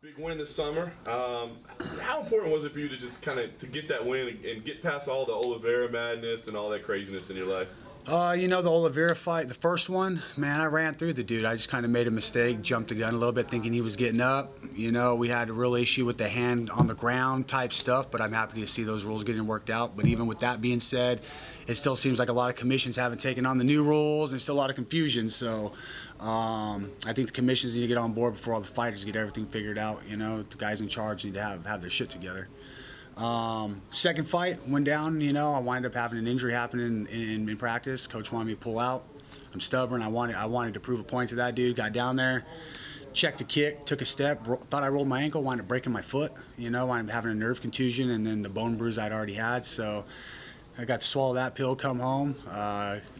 Big win this summer. How important was it for you to just kind of get that win and get past all the Oliveira madness and all that craziness in your life? You know, the Oliveira fight, the first one, man, I ran through the dude. I just kind of made a mistake, jumped the gun a little bit thinking he was getting up. You know, we had a real issue with the hand on the ground type stuff, but I'm happy to see those rules getting worked out. But even with that being said, it still seems like a lot of commissions haven't taken on the new rules and still a lot of confusion. So I think the commissions need to get on board before all the fighters get everything figured out. You know, the guys in charge need to have their shit together. Second fight went down, you know, I wound up having an injury happen in practice. Coach wanted me to pull out. I'm stubborn. I wanted to prove a point to that dude. Got down there, checked the kick, took a step, thought I rolled my ankle, wound up breaking my foot, you know, wound up having a nerve contusion and then the bone bruise I'd already had. So I got to swallow that pill, come home.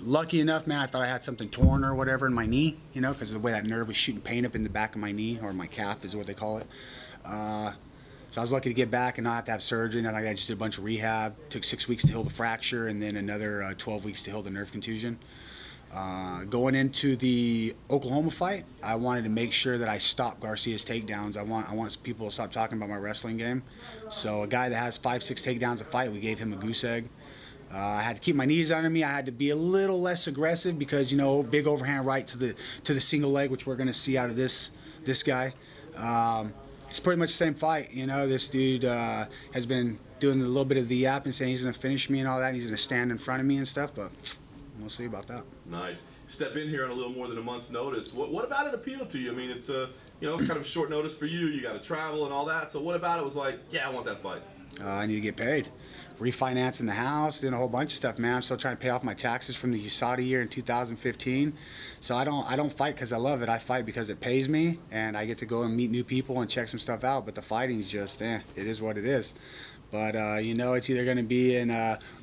Lucky enough, man, I thought I had something torn or whatever in my knee, you know, because of the way that nerve was shooting pain up in the back of my knee, or my calf is what they call it. So I was lucky to get back and not have to have surgery. And I just did a bunch of rehab. Took 6 weeks to heal the fracture and then another 12 weeks to heal the nerve contusion. Going into the Oklahoma fight, I wanted to make sure that I stopped Garcia's takedowns. I want people to stop talking about my wrestling game. So a guy that has 5-6 takedowns a fight, we gave him a goose egg. I had to keep my knees under me. I had to be a little less aggressive because, you know, big overhand right to the single leg, which we're going to see out of this guy. It's pretty much the same fight, you know. This dude has been doing a little bit of the yap and saying he's going to finish me and all that. And he's going to stand in front of me and stuff, but we'll see about that. Nice. Step in here on a little more than a month's notice. What about it appealed to you? I mean, it's you know, kind of short notice for you. You got to travel and all that. So what about it was like, yeah, I want that fight? I need to get paid. Refinancing the house, doing a whole bunch of stuff, man. I'm still trying to pay off my taxes from the USADA year in 2015. So I don't fight because I love it. I fight because it pays me, and I get to go and meet new people and check some stuff out. But the fighting's just, it is what it is. But, you know, it's either going to be in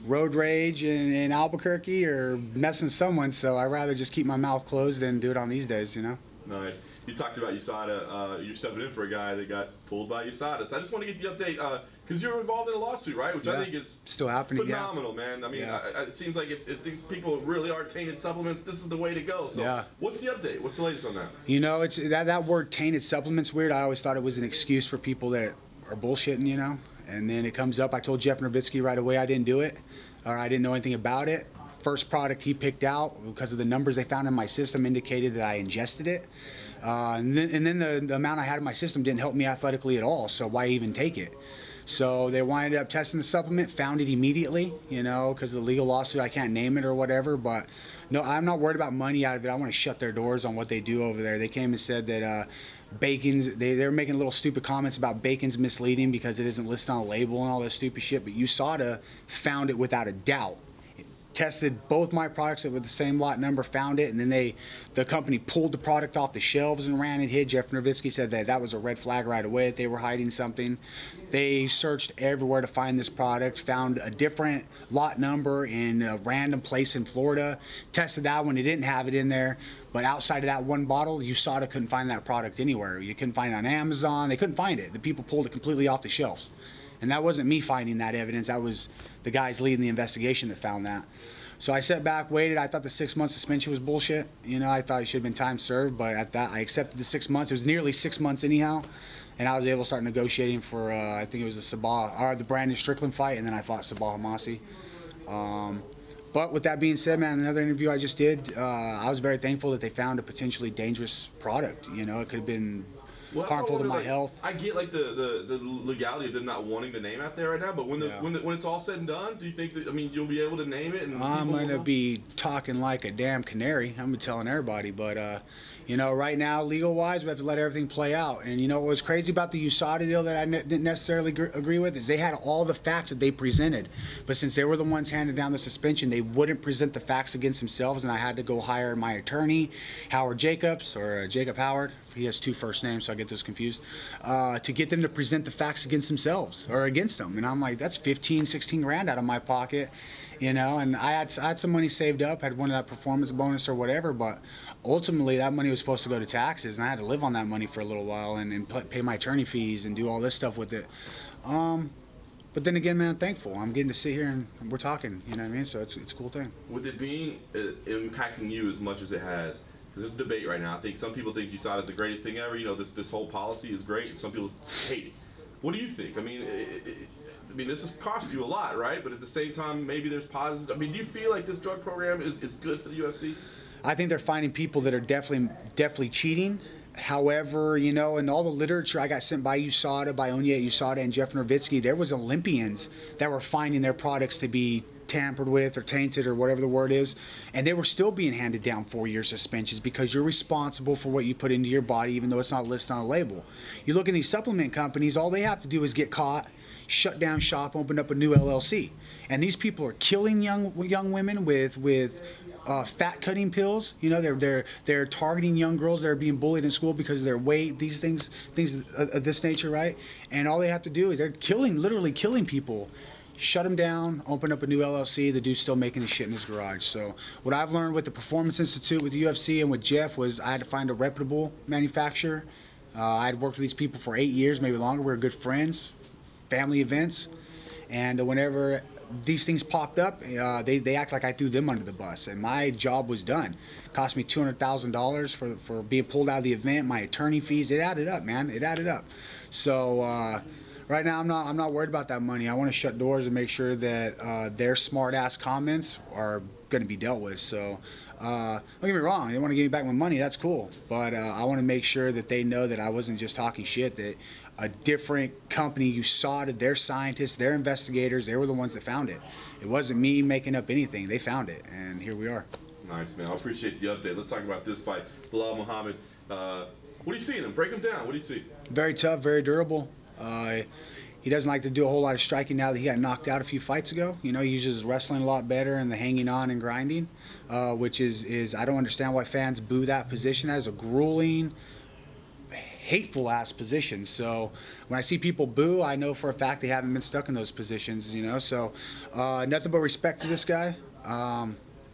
road rage in Albuquerque or messing someone. So I'd rather just keep my mouth closed than do it on these days, you know. Nice. You talked about USADA. You're stepping in for a guy that got pulled by USADA. So I just want to get the update because you're involved in a lawsuit, right? Which I think is still happening. Phenomenal, man. I mean, it seems like if these people really are tainted supplements, this is the way to go. So what's the update? What's the latest on that? You know, it's that word tainted supplements weird. I always thought it was an excuse for people that are bullshitting, you know. And then it comes up. I told Jeff Nowitzki right away I didn't do it, or I didn't know anything about it. First product he picked out because of the numbers they found in my system indicated that I ingested it. And then the amount I had in my system didn't help me athletically at all, so why even take it? So they wound up testing the supplement, found it immediately, you know, because of the legal lawsuit. I can't name it or whatever, but no, I'm not worried about money out of it. I want to shut their doors on what they do over there. They came and said that bacon's, they were making little stupid comments about bacon's misleading because it isn't listed on a label and all this stupid shit, but USADA found it without a doubt. Tested both my products with the same lot number, found it, and then the company pulled the product off the shelves and ran and hid. Jeff Nowitzki said that was a red flag right away, that they were hiding something. They searched everywhere to find this product, found a different lot number in a random place in Florida, tested that one, it didn't have it in there. But outside of that one bottle, USADA couldn't find that product anywhere. You couldn't find it on Amazon. They couldn't find it. The people pulled it completely off the shelves. And that wasn't me finding that evidence. That was the guys leading the investigation that found that. So I sat back, waited. I thought the 6-month suspension was bullshit. You know, I thought it should have been time served, but at that, I accepted the 6 months. It was nearly 6 months anyhow. And I was able to start negotiating for, I think it was the Brandon Strickland fight, and then I fought Sabah Hamasi. But with that being said, man, another interview I just did, I was very thankful that they found a potentially dangerous product. You know, it could have been harmful to my health. I get like the legality of them not wanting the name out there right now, but when when it's all said and done, do you think that, I mean, you'll be able to name it? And I'm gonna be talking like a damn canary. I'm gonna be telling everybody, but you know, right now, legal-wise, we have to let everything play out. And you know what was crazy about the USADA deal that I didn't necessarily agree with is they had all the facts that they presented, but since they were the ones handing down the suspension, they wouldn't present the facts against themselves, and I had to go hire my attorney, Howard Jacobs, or Jacob Howard. He has 2 first names, so I get those confused, to get them to present the facts against themselves or against them. And I'm like, that's 15, 16 grand out of my pocket, you know. And I had some money saved up, had one of that performance bonus or whatever, but ultimately that money was supposed to go to taxes, and I had to live on that money for a little while and pay my attorney fees and do all this stuff with it. But then again, man, I'm thankful. I'm getting to sit here and we're talking, you know what I mean? So it's a cool thing. With it being impacting you as much as it has, because there's a debate right now. I think some people think USADA is the greatest thing ever. You know, this whole policy is great, and some people hate it. What do you think? I mean, this has cost you a lot, right? But at the same time, maybe there's positives. I mean, do you feel like this drug program is good for the UFC? I think they're finding people that are definitely cheating. However, you know, in all the literature I got sent by USADA, by Onyet USADA and Jeff Nowitzki, there was Olympians that were finding their products to be tampered with or tainted or whatever the word is, and they were still being handed down 4-year suspensions because you're responsible for what you put into your body, even though it's not listed on a label. You look at these supplement companies, all they have to do is get caught, shut down shop, open up a new LLC, and these people are killing young women with fat cutting pills. You know, they're targeting young girls that are being bullied in school because of their weight, these things of this nature, right? And all they have to do is they're literally killing people. Shut them down, open up a new LLC. The dude's still making the shit in his garage. So what I've learned with the Performance Institute, with the UFC, and with Jeff was I had to find a reputable manufacturer. I had worked with these people for 8 years, maybe longer. We were good friends, family events, and whenever these things popped up, they act like I threw them under the bus, and my job was done. It cost me $200,000 for being pulled out of the event, my attorney fees. It added up, man. It added up. So right now I'm not worried about that money. I want to shut doors and make sure that their smart-ass comments are going to be dealt with. So don't get me wrong, they want to give me back my money, that's cool. But I want to make sure that they know that I wasn't just talking shit, that a different company, USADA, their scientists, their investigators, they were the ones that found it. It wasn't me making up anything. They found it, and here we are. Nice, man. I appreciate the update. Let's talk about this fight. Bilal Muhammad, what do you see in him? Break him down. What do you see? Very tough, very durable. He doesn't like to do a whole lot of striking now that he got knocked out a few fights ago. You know, he uses his wrestling a lot better and the hanging on and grinding, which is I don't understand why fans boo that position. That is a grueling, hateful ass position. So when I see people boo, I know for a fact they haven't been stuck in those positions, you know. So nothing but respect to this guy.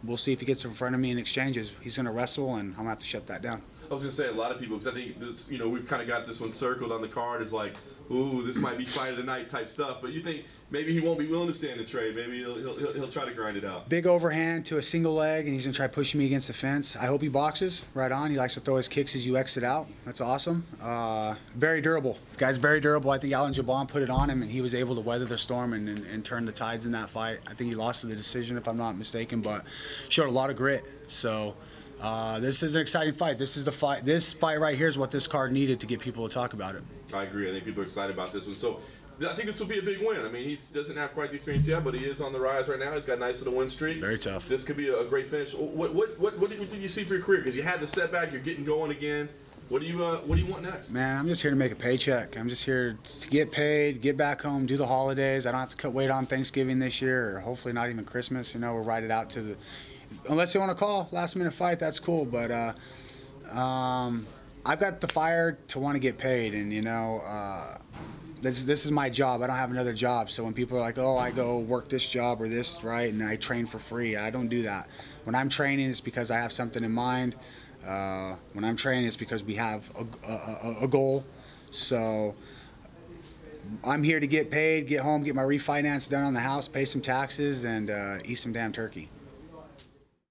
We'll see if he gets in front of me in exchanges. He's going to wrestle, and I'm going to have to shut that down. I was going to say a lot of people, because I think this, you know, we've kind of got this one circled on the card as like, ooh, this might be fight of the night type stuff. But you think maybe he won't be willing to stand the trade. Maybe he'll try to grind it out. Big overhand to a single leg, and he's going to try pushing me against the fence. I hope he boxes right on. He likes to throw his kicks as you exit out. That's awesome. Very durable. The guy's very durable. I think Alan Jabon put it on him, and he was able to weather the storm and turn the tides in that fight. I think he lost to the decision, if I'm not mistaken, but showed a lot of grit. So this is an exciting fight. This is the fight. This fight right here is what this card needed to get people to talk about it. I agree. I think people are excited about this one. So I think this will be a big win. I mean, he doesn't have quite the experience yet, but he is on the rise right now. He's got a nice little win streak. Very tough. This could be a great finish. What did you see for your career? Because you had the setback. You're getting going again. What do you want next? Man, I'm just here to make a paycheck. I'm just here to get paid, get back home, do the holidays. I don't have to cut weight on Thanksgiving this year, or hopefully not even Christmas. You know, we'll ride it out to the. Unless they want to call last minute fight, that's cool. But I've got the fire to want to get paid, and you know, this is my job. I don't have another job. So when people are like, "Oh, I go work this job or this," right, and I train for free, I don't do that. When I'm training, it's because I have something in mind. When I'm training, it's because we have a goal. So I'm here to get paid, get home, get my refinance done on the house, pay some taxes, and eat some damn turkey.